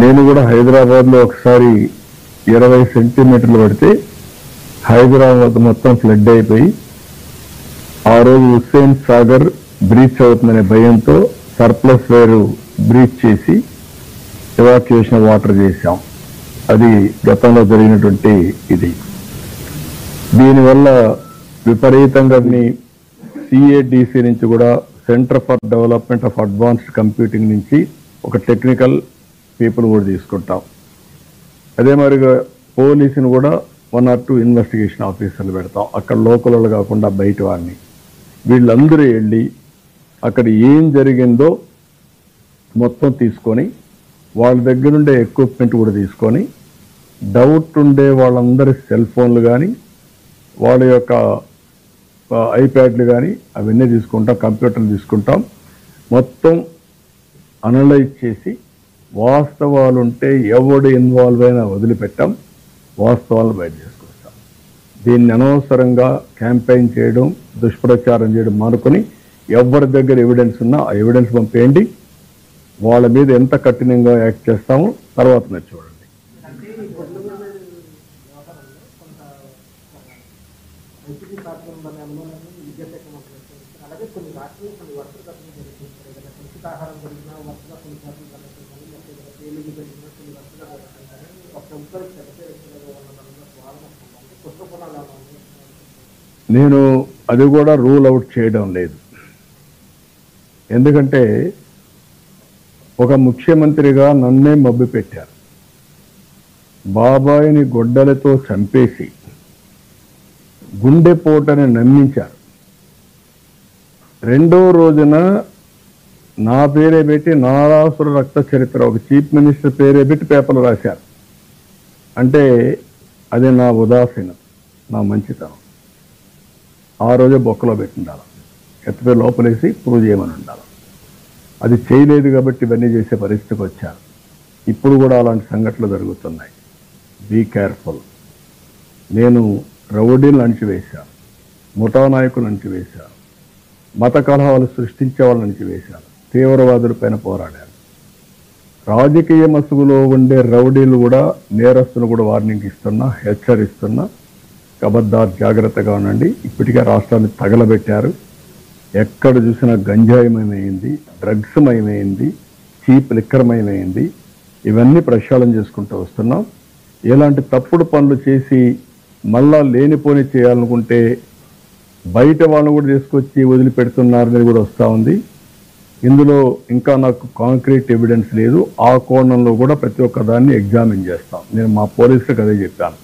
నేను కూడా హైదరాబాద్లో ఒకసారి 20 సెంటీమీటర్లు పడితే హైదరాబాద్ మొత్తం ఫ్లడ్ అయిపోయి ఆ రోజు హుస్సేన్ సాగర్ బ్రీచ్ అవుతుందనే భయంతో సర్ప్లస్ వేరు బ్రీచ్ చేసి ఎవాక్యుయేషన్ వాటర్ చేశాం. అది గతంలో జరిగినటువంటి ఇది. దీనివల్ల విపరీతంగా సిఏడిసి నుంచి కూడా centre for development of advanced computing నుంచి ఒక టెక్నికల్ పీపుల్ కూడా తీసుకుంటాం. అదే మరిగా పోలీసుని కూడా 1 or 2 ఇన్వెస్టిగేషన్ ఆఫీసర్లు పెడతాం. అక్కడ లోకల్ వాళ్ళు కాకుండా బయట వాడిని. వీళ్ళందరూ వెళ్ళి అక్కడ ఏం జరిగిందో మొత్తం తీసుకొని వాళ్ళ దగ్గర ఉండే ఎక్విప్మెంట్ కూడా తీసుకొని డౌట్ ఉండే వాళ్ళందరి సెల్ ఫోన్లు కానీ వాళ్ళ యొక్క ఐప్యాడ్లు కానీ అవన్నీ తీసుకుంటాం, కంప్యూటర్లు తీసుకుంటాం. మొత్తం అనలైజ్ చేసి వాస్తవాలు ఉంటే ఎవడు ఇన్వాల్వ్ అయినా వదిలిపెట్టాం, వాస్తవాలను బయట చేసుకొస్తాం. దీన్ని అనవసరంగా క్యాంపెయిన్ చేయడం, దుష్ప్రచారం చేయడం మానుకొని ఎవరి దగ్గర ఎవిడెన్స్ ఉన్నా ఆ ఎవిడెన్స్ పంపేయండి. వాళ్ళ మీద ఎంత కఠినంగా యాక్ట్ చేస్తామో తర్వాత మీరు చూడండి. నేను అది కూడా రూల్ అవుట్ చేయడం లేదు. ఎందుకంటే ఒక ముఖ్యమంత్రిగా నన్నే మభ్య పెట్టారు. బాబాయిని గొడ్డలతో చంపేసి గుండెపోటని నమ్మించారు. రెండో రోజున నా పేరే పెట్టి నారాసుర రక్త చరిత్ర ఒక చీఫ్ మినిస్టర్ పేరే పెట్టి పేపర్లు రాశారు. అంటే అది నా ఉదాసీనం, నా మంచితనం. ఆ రోజే బొక్కలో పెట్టి ఉండాలి, ఎత్తపై లోపలేసి ప్రూవ్ చేయమని ఉండాలి. అది చేయలేదు కాబట్టి ఇవన్నీ చేసే పరిస్థితికి వచ్చారు. ఇప్పుడు కూడా అలాంటి సంఘటనలు జరుగుతున్నాయి. Be careful. నేను రౌడీలను అణిచివేశాను, ముఠా నాయకులను అణిచివేశాను, మత కలహాలు సృష్టించే వాళ్ళని అణిచివేశాను, తీవ్రవాదుల పైన పోరాడాను. రాజకీయ మసుగులో ఉండే రౌడీలు కూడా నేరస్తులు కూడా వార్నింగ్ ఇస్తున్నా, హెచ్చరిస్తున్నా, కబద్దార్ జాగ్రత్తగా ఉండండి. ఇప్పటికే రాష్ట్రాన్ని తగలబెట్టారు. ఎక్కడ చూసినా గంజాయిమయమైంది, డ్రగ్స్ మయమైంది, చీప్ లిక్కర్ మయమైంది. ఇవన్నీ ప్రక్షాళన చేసుకుంటూ వస్తున్నాం. ఇలాంటి తప్పుడు పనులు చేసి మళ్ళా లేనిపోని చేయాలనుకుంటే బయట వాళ్ళని కూడా తీసుకొచ్చి వదిలిపెడుతున్నారనేది కూడా వస్తూ ఉంది. ఇందులో ఇంకా నాకు కాంక్రీట్ ఎవిడెన్స్ లేదు. ఆ కోణంలో కూడా ప్రతి ఒక్క దాన్ని ఎగ్జామిన్ చేస్తాం. నేను మా పోలీసులకు అదే చెప్పాను.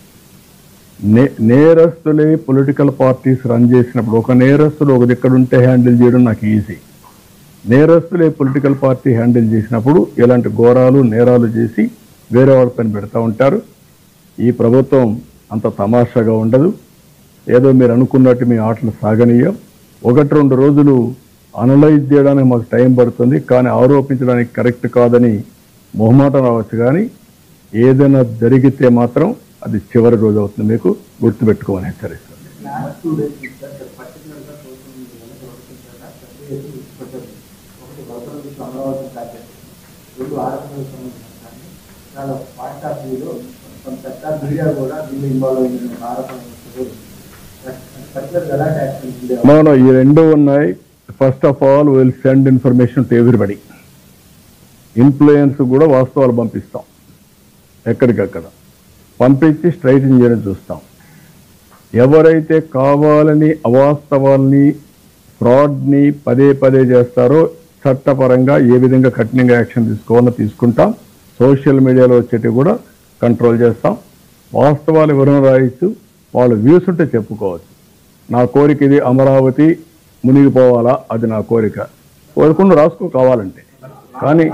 నేరస్తులే పొలిటికల్ పార్టీస్ రన్ చేసినప్పుడు ఒక నేరస్తులు ఒక దగ్గర ఉంటే హ్యాండిల్ చేయడం నాకు ఈజీ. నేరస్తులే పొలిటికల్ పార్టీ హ్యాండిల్ చేసినప్పుడు ఇలాంటి ఘోరాలు నేరాలు చేసి వేరే వాళ్ళ పైన పెడతా ఉంటారు. ఈ ప్రభుత్వం అంత తమాషాగా ఉండదు. ఏదో మీరు అనుకున్నట్టు మీ ఆటలు సాగనీయం. 1-2 రోజులు అనలైజ్ చేయడానికి మాకు టైం పడుతుంది, కానీ ఆరోపించడానికి కరెక్ట్ కాదని మొహమాటం రావచ్చు. కానీ ఏదైనా జరిగితే మాత్రం అది చివరి రోజు అవుతుంది. మీకు గుర్తుపెట్టుకోమని హెచ్చరిస్తుంది. ఈ రెండు ఉన్నాయి. First of all will send information to everybody. Influence కూడా వాస్తవాలు పంపిస్తాం, ఎక్కడికక్కడ పంపించి స్ట్రైటన్ చేయడం చూస్తాం. ఎవరైతే కావాలని అవాస్తవాల్ని ఫ్రాడ్ని పదే పదే చేస్తారో చట్టపరంగా ఏ విధంగా కఠినంగా యాక్షన్ తీసుకోవాలో తీసుకుంటాం. సోషల్ మీడియాలో వచ్చేటివి కూడా కంట్రోల్ చేస్తాం. వాస్తవాలు ఎవరైనా రాయొచ్చు, వాళ్ళు వ్యూస్ ఉంటే చెప్పుకోవచ్చు. నా కోరిక ఇది, అమరావతి మునిగిపోవాలా, అది నా కోరిక. కోరుకుండా రాసుకో కావాలంటే. కానీ